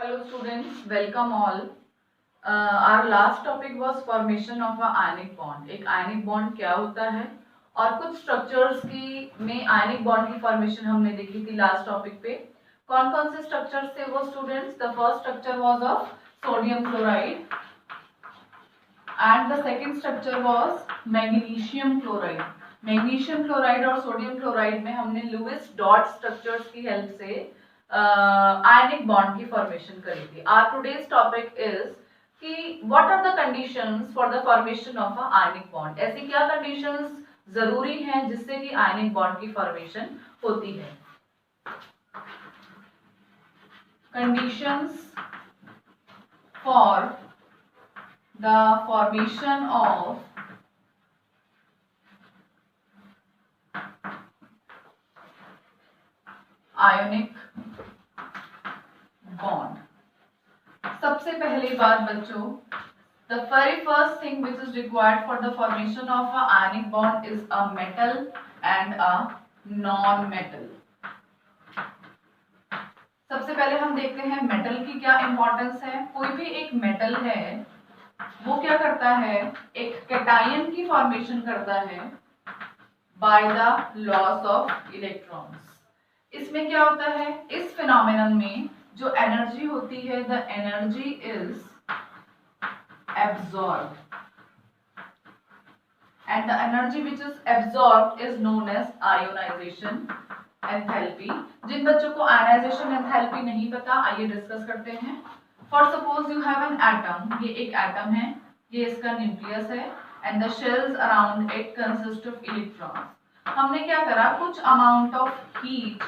Hello students, welcome all. Our last topic was formation of a ionic bond. एक ionic bond क्या होता है और कुछ structures की में ionic bond की formation हमने देखी थी last topic पे. कौन कौन से structures थे वो students? The first structure was of sodium chloride and the second structure was magnesium chloride. Magnesium chloride और सोडियम क्लोराइड में हमने लुईस डॉट स्ट्रक्चर्स की हेल्प से आयनिक बॉन्ड की फॉर्मेशन करी थी. आवर टुडेज टॉपिक इज कि what are the conditions for the formation of a ionic bond. ऐसी क्या कंडीशंस जरूरी हैं जिससे कि आयनिक बॉन्ड की फॉर्मेशन होती है. Conditions for the formation of ionic bond. सबसे पहली बात बच्चों, the very first thing which is required for the formation of a ionic bond is a metal and a non-metal. सबसे पहले हम देखते हैं मेटल की क्या इंपॉर्टेंस है. कोई भी एक मेटल है वो क्या करता है, एक कैटायन की फॉर्मेशन करता है by the loss of electrons. इसमें क्या होता है, इस फिनोमेनन में जो एनर्जी होती है, the energy is absorbed and the energy which is absorbed is known as ionization enthalpy. जिन बच्चों को ionization enthalpy नहीं पता, आइए डिस्कस करते हैं. For suppose you have an atom, ये एक एटम है, ये इसका न्यूक्लियस है and the shells around it consist of electrons. हमने क्या करा, कुछ अमाउंट ऑफ हीट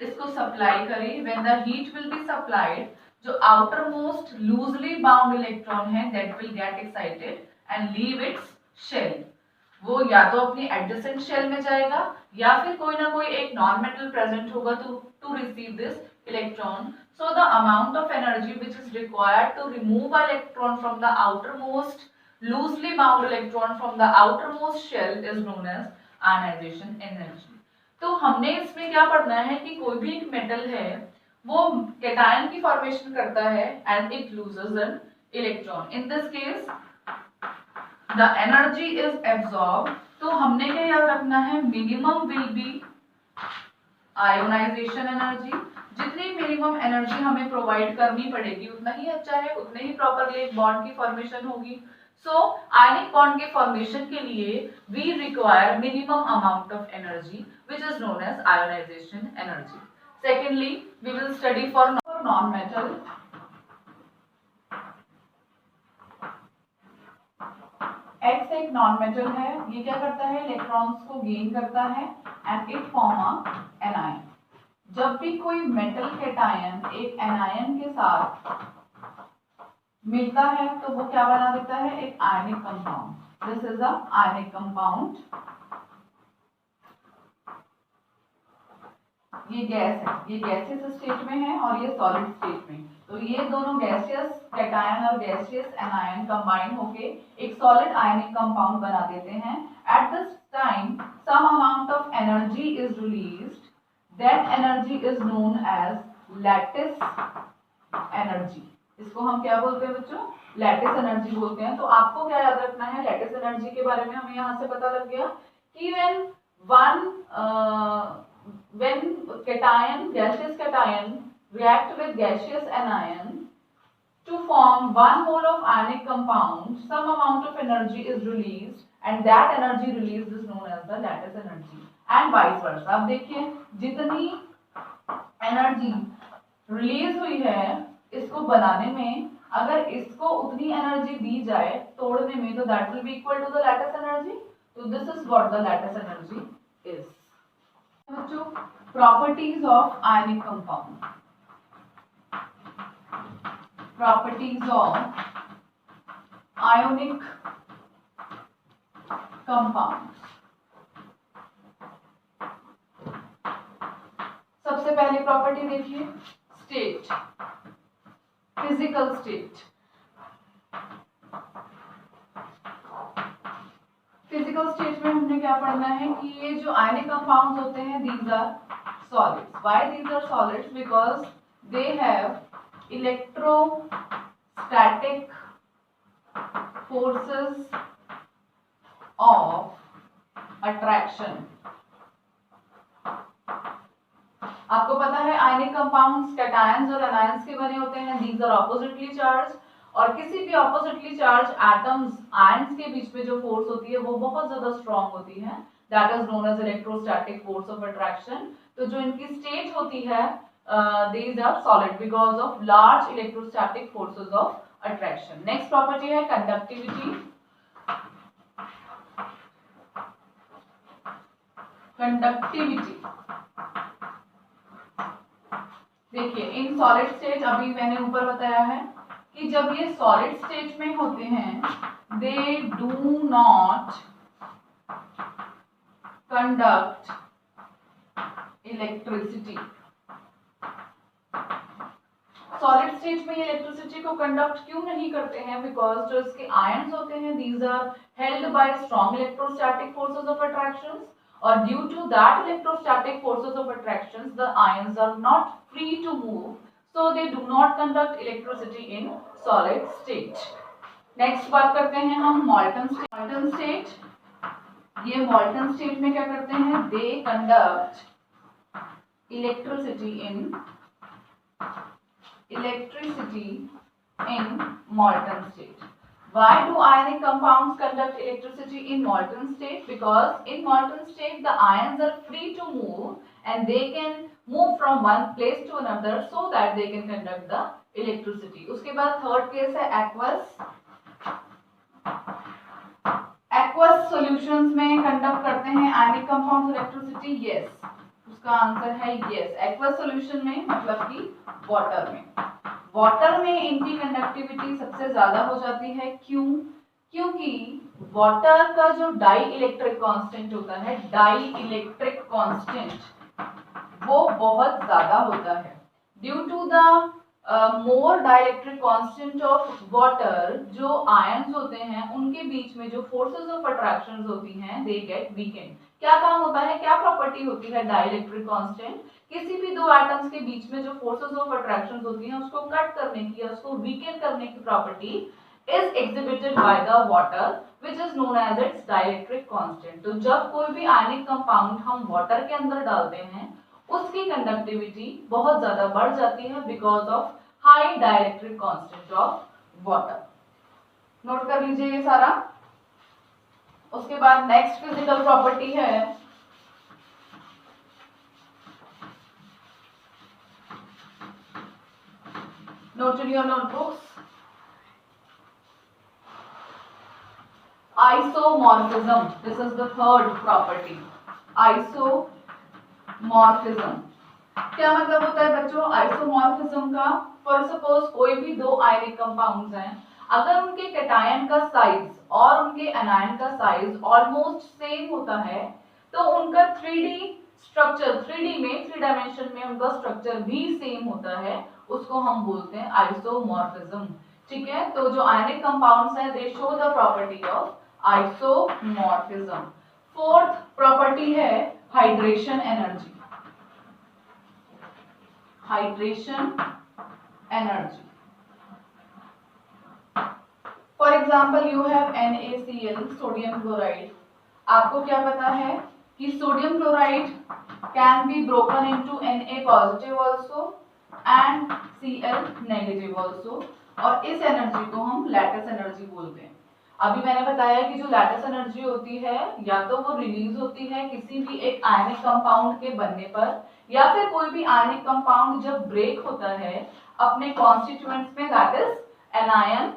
इसको सप्लाई करी. when the heat will be supplied, जो outer most loosely bound electron है that will get excited and leave its shell. वो या तो अपनी एडजेसेंट शेल में जाएगा या फिर कोई ना कोई एक नॉन मेटल प्रेजेंट होगा to receive this electron. So the amount of energy which is required to remove a electron from the outer most loosely bound electron from the outermost shell is known as ionisation energy. तो हमने इसमें क्या पढ़ना है कि कोई भी एक मेटल है वो कैटायन की फॉर्मेशन करता है and it loses an electron. In this case the energy is absorb. तो हमने क्या याद रखना है, minimum will be ionisation energy. जितनी मिनिमम एनर्जी हमें प्रोवाइड करनी पड़ेगी उतना ही अच्छा है, उतने ही प्रॉपरली एक बॉन्ड की फॉर्मेशन होगी. सो आयनिक बॉन्ड के फॉर्मेशन के लिए we require minimum amount of energy which is known as ionisation energy. Secondly, we will study for non-metal. X एक non-metal है, ये क्या करता है, इलेक्ट्रॉन्स को गेन करता है and it form a anion. जब भी कोई मेटल कैटायन एक एनायन के साथ मिलता है तो वो क्या बना देता है, एक ionic compound. This is a ionic compound. ये गैस है, ये गैसियस स्टेट में है और ये सॉलिड स्टेट में. तो ये दोनों गैसियस कैटायन और गैसियस एनायन कंबाइन होके एक सॉलिड आयनिक कंपाउंड बना देते हैं. At this time some amount of energy is released. That energy is known as lattice energy. इसको हम क्या बोलते हैं बच्चों, लैटिस एनर्जी बोलते हैं. तो आपको क्या याद रखना है, लैटिस एनर्जी के बारे में हमें यहाँ से पता लग गया कि when cation, gaseous cation react with gaseous anion to form one mole of ionic compound, some amount of energy is released and that energy released is known as the lattice energy and vice versa. अब देखिए जितनी energy release हुई है इसको बनाने में, अगर इसको उतनी एनर्जी दी जाए तोड़ने में, तो that will be equal to the lattice energy. So this is what the lattice energy is. बच्चों, properties of ionic compound. Properties of ionic compounds. सबसे पहली प्रॉपर्टी देखिए, state, physical state. Physical state में हमने क्या पढ़ना है कि ये जो आयनिक कंपाउंड्स होते हैं, these are solids. Why these are solids? Because they have electrostatic forces of attraction. आपको पता है आयनिक कंपाउंड्स कैटायंस और एनायंस के बने होते हैं। दीज आर ऑपोजिटली चार्ज, और किसी भी ऑपोजिटली चार्ज एटम्स आयंस के बीच में जो फोर्स होती है वो बहुत ज्यादा स्ट्रांग होती है, that is known as electrostatic force of attraction. तो जो इनकी स्टेट होती है these are solid because of large electrostatic forces of attraction. Next property है कंडक्टिविटी। कंडक्टिविटी देखिए इन सॉलिड स्टेट, अभी मैंने ऊपर बताया है कि जब ये सॉलिड स्टेट में होते हैं they do not conduct electricity. Solid state में ये इलेक्ट्रिसिटी को कंडक्ट क्यों नहीं करते हैं? बिकॉज जो इसके आयंस होते हैं these are held by strong electrostatic forces of attractions, और due to that electrostatic forces of attractions the ions are not free to move, so they do not conduct electricity in solid state. Next बात करते हैं हम मॉल्टन state. मॉल्टन state, ये मॉल्टन state में क्या करते हैं? They conduct electricity in molten state. Why do ionic compounds conduct electricity in molten state? Because in molten state the ions are free to move and they can move from one place to another so that they can conduct the electricity. उसके बाद third case है aqueous. aqueous solutions में conduct करते हैं ionic compounds electricity? Yes. उसका answer है yes. aqueous solution में मतलब कि वाटर में। वाटर में इनकी कंडक्टिविटी सबसे ज्यादा हो जाती है। क्यों? क्योंकि वाटर का जो डाई इलेक्ट्रिक कांस्टेंट होता है, डाई इलेक्ट्रिक कांस्टेंट वो बहुत ज्यादा होता है। Due to the more dielectric constant of water, जो आयंस होते हैं उनके बीच में जो फोर्सेस ऑफ अट्रैक्शंस होती हैं दे गेट वीकेंड। क्या काम होता है, क्या प्रॉपर्टी होती है डाइलेक्ट्रिक कांस्टेंट? किसी भी दो एटम्स के बीच में जो फोर्सेस ऑफ अट्रैक्शंस होती हैं उसको कट करने की या उसको वीकेन करने की property is exhibited by the water which is known as its dielectric constant. तो जब कोई भी आयनिक कंपाउंड हम वाटर के अंदर डालते हैं उसकी कंडक्टिविटी बहुत ज्यादा बढ़ जाती है because of high dielectric constant of water. Note कर लीजिए ये सारा। उसके बाद नेक्स्ट फिजिकल प्रॉपर्टी है note in your notebooks, isomorphism. This is the third property, isomorphism. क्या मतलब होता है बच्चों आइसोमॉर्फिज्म का? फॉर सपोज कोई भी दो आयनिक कंपाउंड्स हैं, अगर उनके कैटायन का साइज और उनके एनायन का साइज ऑलमोस्ट सेम होता है तो उनका 3D स्ट्रक्चर, 3D में 3 डायमेंशन में उनका स्ट्रक्चर भी सेम होता है, उसको हम बोलते हैं आइसोमॉर्फिज्म। ठीक है, तो जो आयनिक कंपाउंड्स हैं they show the property of isomorphism. Fourth property है hydration energy. Hydration energy, for example you have NaCl, sodium chloride. आपको क्या पता है कि sodium chloride can be broken into Na positive also and Cl negative also, और इस energy को हम लैटिस एनर्जी बोलते हैं। अभी मैंने बताया कि जो लैटिस एनर्जी होती है या तो वो रिलीज होती है किसी भी एक आयनिक कंपाउंड के बनने पर, या फिर कोई भी आयनिक कंपाउंड जब ब्रेक होता है अपने कॉन्स्टिट्यूएंट्स में, that is anion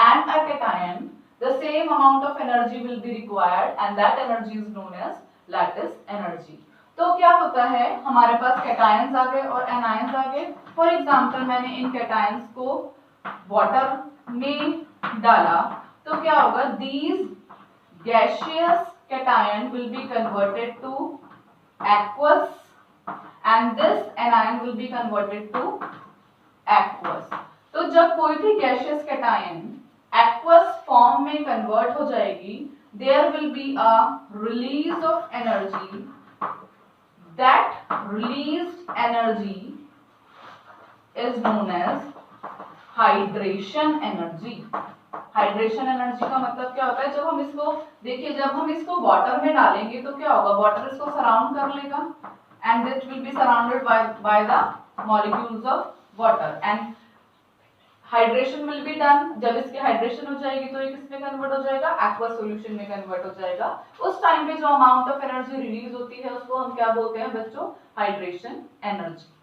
and a cation, the same amount of energy will be required and that energy is known as lattice energy. तो क्या होता है, हमारे पास कैटायंस आ गए और एनायंस आ गए। फॉर एग्जांपल मैंने इन कैटायंस को वाटर में डाला तो क्या होगा, these gaseous cation will be converted to aqueous and this anion will be converted to aqueous. तो जब कोई भी गैसियस कैटायन एक्वस फॉर्म में कन्वर्ट हो जाएगी, there will be a release of energy, that released energy is known as hydration energy. Hydration energy का मतलब क्या होता है, जब हम इसको देखिए, जब हम इसको वाटर में डालेंगे तो क्या होगा, वाटर इसको सराउंड कर लेगा and it will be surrounded by the molecules of water and hydration will be done. जब इसकी हाइड्रेशन हो जाएगी तो ये किसमें कन्वर्ट हो जाएगा, एक्वस सॉल्यूशन में कन्वर्ट हो जाएगा। उस टाइम पे जो अमाउंट ऑफ एनर्जी रिलीज होती है उसको हम क्या बोलते हैं बच्चों, हाइड्रेशन एनर्जी।